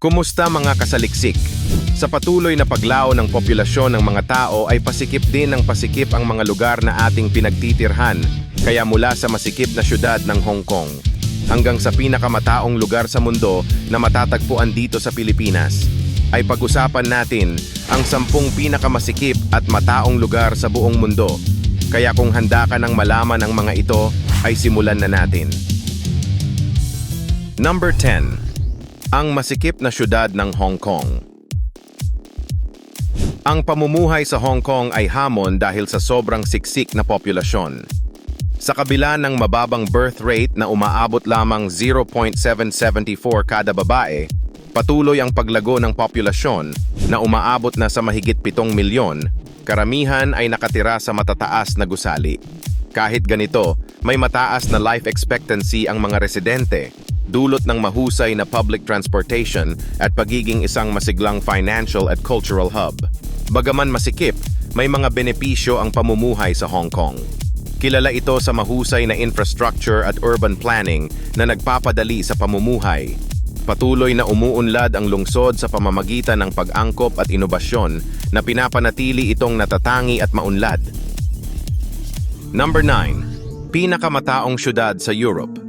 Kumusta mga kasaliksik? Sa patuloy na paglaho ng populasyon ng mga tao ay pasikip din ng pasikip ang mga lugar na ating pinagtitirhan, kaya mula sa masikip na syudad ng Hong Kong hanggang sa pinakamataong lugar sa mundo na matatagpuan dito sa Pilipinas, ay pag-usapan natin ang 10 pinakamasikip at mataong lugar sa buong mundo. Kaya kung handa ka nang malaman ang mga ito, ay simulan na natin. Number 10. Ang masikip na syudad ng Hong Kong. Ang pamumuhay sa Hong Kong ay hamon dahil sa sobrang siksik na populasyon. Sa kabila ng mababang birth rate na umaabot lamang 0.774 kada babae, patuloy ang paglago ng populasyon na umaabot na sa mahigit 7 milyon, karamihan ay nakatira sa matataas na gusali. Kahit ganito, may mataas na life expectancy ang mga residente, dulot ng mahusay na public transportation at pagiging isang masiglang financial at cultural hub. Bagaman masikip, may mga benepisyo ang pamumuhay sa Hong Kong. Kilala ito sa mahusay na infrastructure at urban planning na nagpapadali sa pamumuhay. Patuloy na umuunlad ang lungsod sa pamamagitan ng pag-angkop at inobasyon na pinapanatili itong natatangi at maunlad. Number 9. Pinakamataong syudad sa Europe.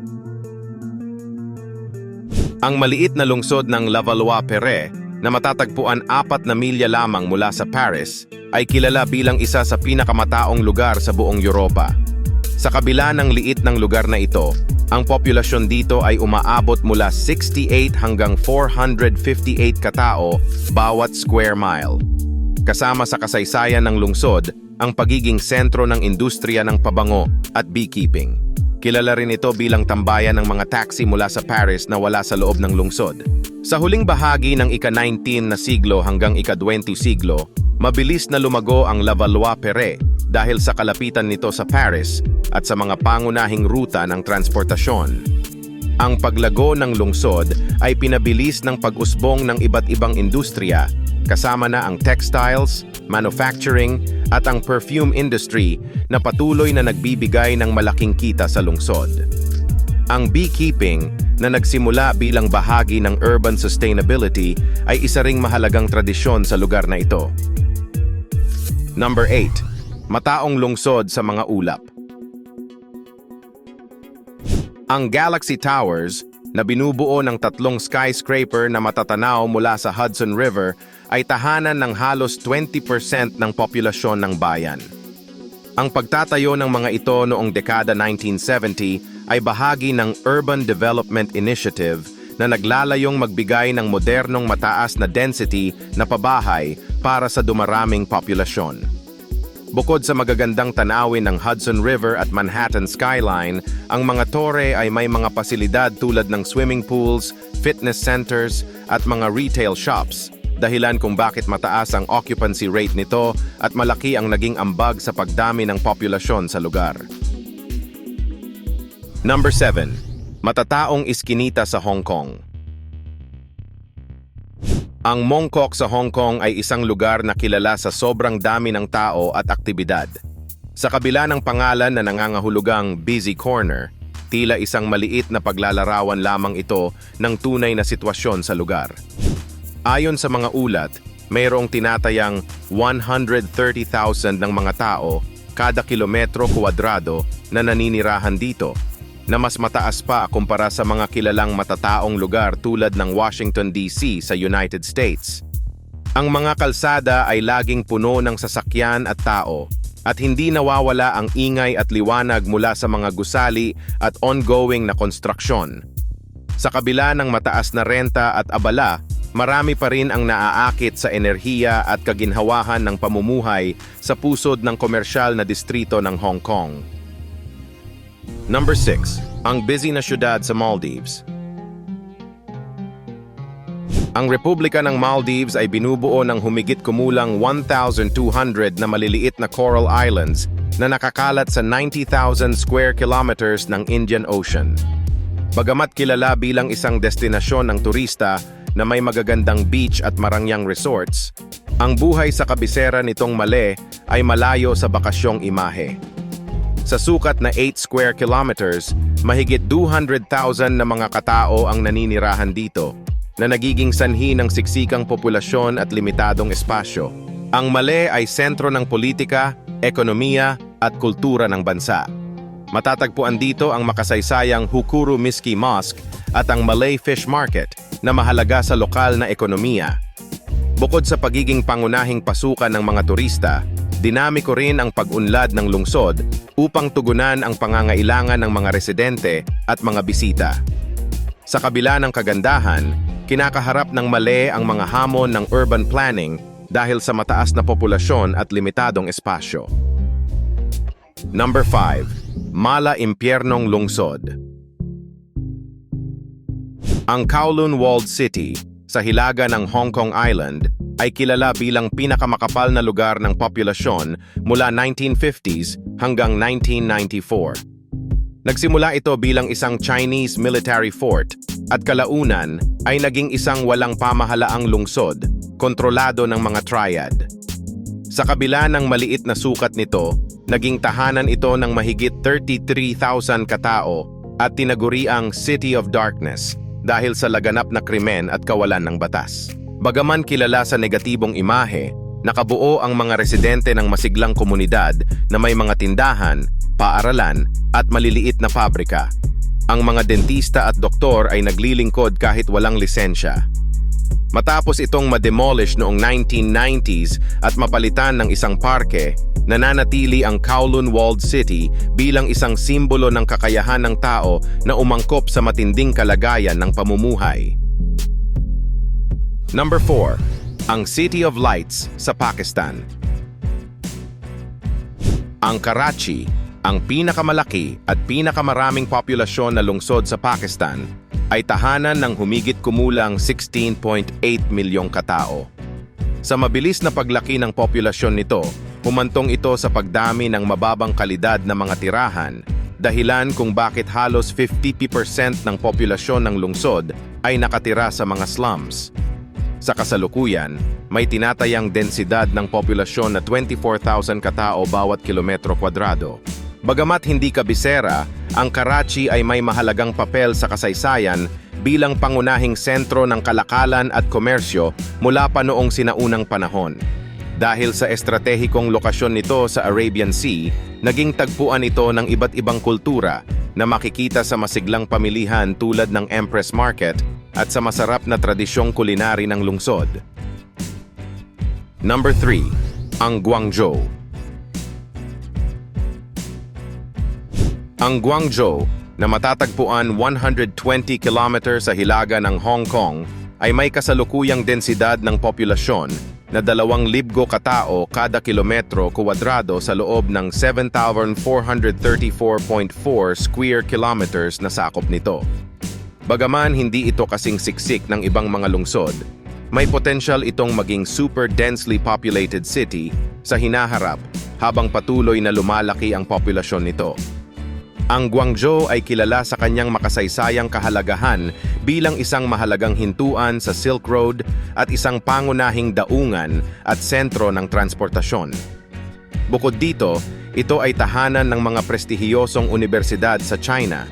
Ang maliit na lungsod ng Levallois-Perret na matatagpuan 4 na milya lamang mula sa Paris ay kilala bilang isa sa pinakamataong lugar sa buong Europa. Sa kabila ng liit ng lugar na ito, ang populasyon dito ay umaabot mula 68 hanggang 458 katao bawat square mile. Kasama sa kasaysayan ng lungsod, ang pagiging sentro ng industriya ng pabango at beekeeping. Kilala rin ito bilang tambayan ng mga taxi mula sa Paris na wala sa loob ng lungsod. Sa huling bahagi ng ika-19 na siglo hanggang ika-20 siglo, mabilis na lumago ang Levallois-Perret dahil sa kalapitan nito sa Paris at sa mga pangunahing ruta ng transportasyon. Ang paglago ng lungsod ay pinabilis ng pag-usbong ng iba't ibang industriya, kasama na ang textiles, manufacturing, at ang perfume industry na patuloy na nagbibigay ng malaking kita sa lungsod. Ang beekeeping na nagsimula bilang bahagi ng urban sustainability ay isa ring mahalagang tradisyon sa lugar na ito. Number 8. Mataong lungsod sa mga ulap. Ang Galaxy Towers, na binubuo ng 3 skyscraper na matatanaw mula sa Hudson River, ay tahanan ng halos 20% ng populasyon ng bayan. Ang pagtatayo ng mga ito noong dekada 1970 ay bahagi ng Urban Development Initiative na naglalayong magbigay ng modernong mataas na density na pabahay para sa dumaraming populasyon. Bukod sa magagandang tanawin ng Hudson River at Manhattan skyline, ang mga tore ay may mga pasilidad tulad ng swimming pools, fitness centers, at mga retail shops, dahilan kung bakit mataas ang occupancy rate nito at malaki ang naging ambag sa pagdami ng populasyon sa lugar. Number 7. Matataong iskinita sa Hong Kong. Ang Mong Kok sa Hong Kong ay isang lugar na kilala sa sobrang dami ng tao at aktibidad. Sa kabila ng pangalan na nangangahulugang Busy Corner, tila isang maliit na paglalarawan lamang ito ng tunay na sitwasyon sa lugar. Ayon sa mga ulat, mayroong tinatayang 130,000 ng mga tao kada kilometro kwadrado na naninirahan dito, na mas mataas pa kumpara sa mga kilalang matataong lugar tulad ng Washington, D.C. sa United States. Ang mga kalsada ay laging puno ng sasakyan at tao, at hindi nawawala ang ingay at liwanag mula sa mga gusali at ongoing na konstruksyon. Sa kabila ng mataas na renta at abala, marami pa rin ang naaakit sa enerhiya at kaginhawahan ng pamumuhay sa pusod ng komersyal na distrito ng Hong Kong. Number 6. Ang busy na syudad sa Maldives. Ang Republika ng Maldives ay binubuo ng humigit kumulang 1,200 na maliliit na coral islands na nakakalat sa 90,000 square kilometers ng Indian Ocean. Bagamat kilala bilang isang destinasyon ng turista na may magagandang beach at marangyang resorts, ang buhay sa kabisera nitong Malé ay malayo sa bakasyong imahe. Sa sukat na 8 square kilometers, mahigit 200,000 na mga katao ang naninirahan dito, na nagiging sanhi ng siksikang populasyon at limitadong espasyo. Ang Malay ay sentro ng politika, ekonomiya at kultura ng bansa. Matatagpuan dito ang makasaysayang Hukuru Miski Mosque at ang Malay Fish Market na mahalaga sa lokal na ekonomiya. Bukod sa pagiging pangunahing pasukan ng mga turista, dinamiko rin ang pag-unlad ng lungsod upang tugunan ang pangangailangan ng mga residente at mga bisita. Sa kabila ng kagandahan, kinakaharap ng Malay ang mga hamon ng urban planning dahil sa mataas na populasyon at limitadong espasyo. Number 5. Mala Impyernong Lungsod. Ang Kowloon Walled City sa hilaga ng Hong Kong Island ay kilala bilang pinakamakapal na lugar ng populasyon mula 1950s hanggang 1994. Nagsimula ito bilang isang Chinese military fort at kalaunan ay naging isang walang pamahalaang lungsod, kontrolado ng mga triad. Sa kabila ng maliit na sukat nito, naging tahanan ito ng mahigit 33,000 katao at tinaguriang City of Darkness dahil sa laganap na krimen at kawalan ng batas. Bagaman kilala sa negatibong imahe, nakabuo ang mga residente ng masiglang komunidad na may mga tindahan, paaralan at maliliit na pabrika. Ang mga dentista at doktor ay naglilingkod kahit walang lisensya. Matapos itong ma-demolish noong 1990s at mapalitan ng isang parke, nananatili ang Kowloon Walled City bilang isang simbolo ng kakayahan ng tao na umangkop sa matinding kalagayan ng pamumuhay. Number 4. Ang City of Lights sa Pakistan. Ang Karachi, ang pinakamalaki at pinakamaraming populasyon na lungsod sa Pakistan, ay tahanan ng humigit kumulang 16.8 milyong katao. Sa mabilis na paglaki ng populasyon nito, humantong ito sa pagdami ng mababang kalidad na mga tirahan, dahilan kung bakit halos 50% ng populasyon ng lungsod ay nakatira sa mga slums. Sa kasalukuyan, may tinatayang densidad ng populasyon na 24,000 katao bawat kilometro kwadrado. Bagamat hindi kabisera, ang Karachi ay may mahalagang papel sa kasaysayan bilang pangunahing sentro ng kalakalan at komersyo mula pa noong sinaunang panahon. Dahil sa estratehikong lokasyon nito sa Arabian Sea, naging tagpuan ito ng iba't ibang kultura na makikita sa masiglang pamilihan tulad ng Empress Market at sa masarap na tradisyong kulinary ng lungsod. Number 3. Ang Guangzhou. Ang Guangzhou, na matatagpuan 120 km sa hilaga ng Hong Kong, ay may kasalukuyang densidad ng populasyon na 2,000 katao kada kilometro kuwadrado sa loob ng 7,434.4 square kilometers na sakop nito. Bagaman hindi ito kasing siksik ng ibang mga lungsod, may potential itong maging super densely populated city sa hinaharap habang patuloy na lumalaki ang populasyon nito. Ang Guangzhou ay kilala sa kanyang makasaysayang kahalagahan bilang isang mahalagang hintuan sa Silk Road at isang pangunahing daungan at sentro ng transportasyon. Bukod dito, ito ay tahanan ng mga prestihiyosong unibersidad sa China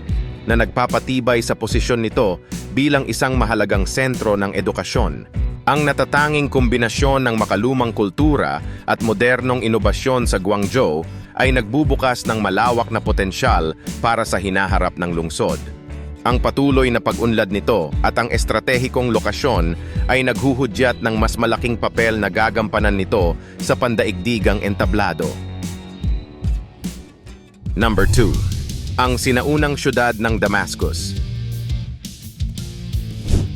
na nagpapatibay sa posisyon nito bilang isang mahalagang sentro ng edukasyon. Ang natatanging kombinasyon ng makalumang kultura at modernong inobasyon sa Guangzhou ay nagbubukas ng malawak na potensyal para sa hinaharap ng lungsod. Ang patuloy na pag-unlad nito at ang estratehikong lokasyon ay naghuhudyat ng mas malaking papel na gagampanan nito sa pandaigdigang entablado. Number 2. Ang sinaunang syudad ng Damascus.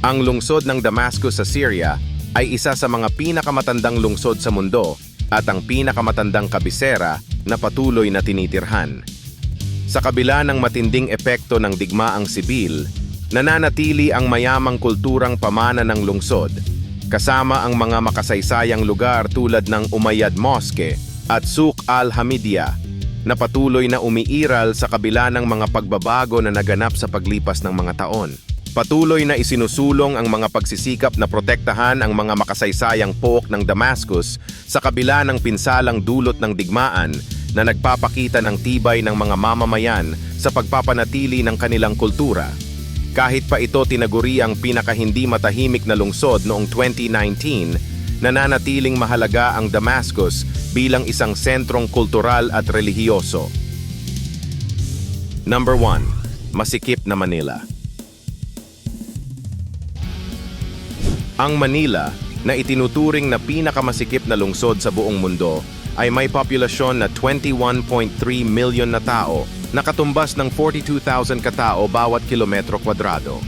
Ang lungsod ng Damascus sa Syria ay isa sa mga pinakamatandang lungsod sa mundo at ang pinakamatandang kabisera na patuloy na tinitirhan. Sa kabila ng matinding epekto ng digmaang sibil, nananatili ang mayamang kulturang pamana ng lungsod, kasama ang mga makasaysayang lugar tulad ng Umayyad Mosque at Souq al-Hamidiyya, na patuloy na umiiral sa kabila ng mga pagbabago na naganap sa paglipas ng mga taon. Patuloy na isinusulong ang mga pagsisikap na protektahan ang mga makasaysayang pook ng Damascus sa kabila ng pinsalang dulot ng digmaan na nagpapakita ng tibay ng mga mamamayan sa pagpapanatili ng kanilang kultura. Kahit pa ito tinaguri ang pinakahindi matahimik na lungsod noong 2019, nananatiling mahalaga ang Damascus bilang isang sentrong kultural at relihiyoso. Number 1. Masikip na Manila. Ang Manila, na itinuturing na pinakamasikip na lungsod sa buong mundo, ay may populasyon na 21.3 million na tao, nakatumbas ng 42,000 katao bawat kilometro kwadrado.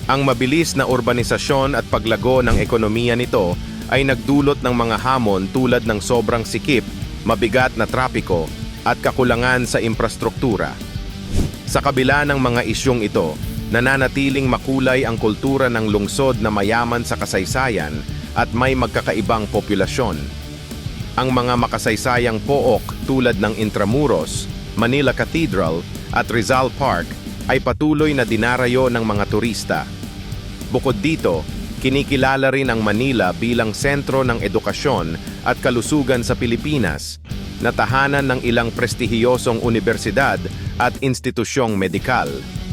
Ang mabilis na urbanisasyon at paglago ng ekonomiya nito ay nagdulot ng mga hamon tulad ng sobrang sikip, mabigat na trapiko, at kakulangan sa infrastruktura. Sa kabila ng mga isyung ito, nananatiling makulay ang kultura ng lungsod na mayaman sa kasaysayan at may magkakaibang populasyon. Ang mga makasaysayang pook tulad ng Intramuros, Manila Cathedral at Rizal Park ay patuloy na dinarayo ng mga turista. Bukod dito, kinikilala rin ang Manila bilang sentro ng edukasyon at kalusugan sa Pilipinas, na tahanan ng ilang prestihiyosong universidad at institusyong medikal.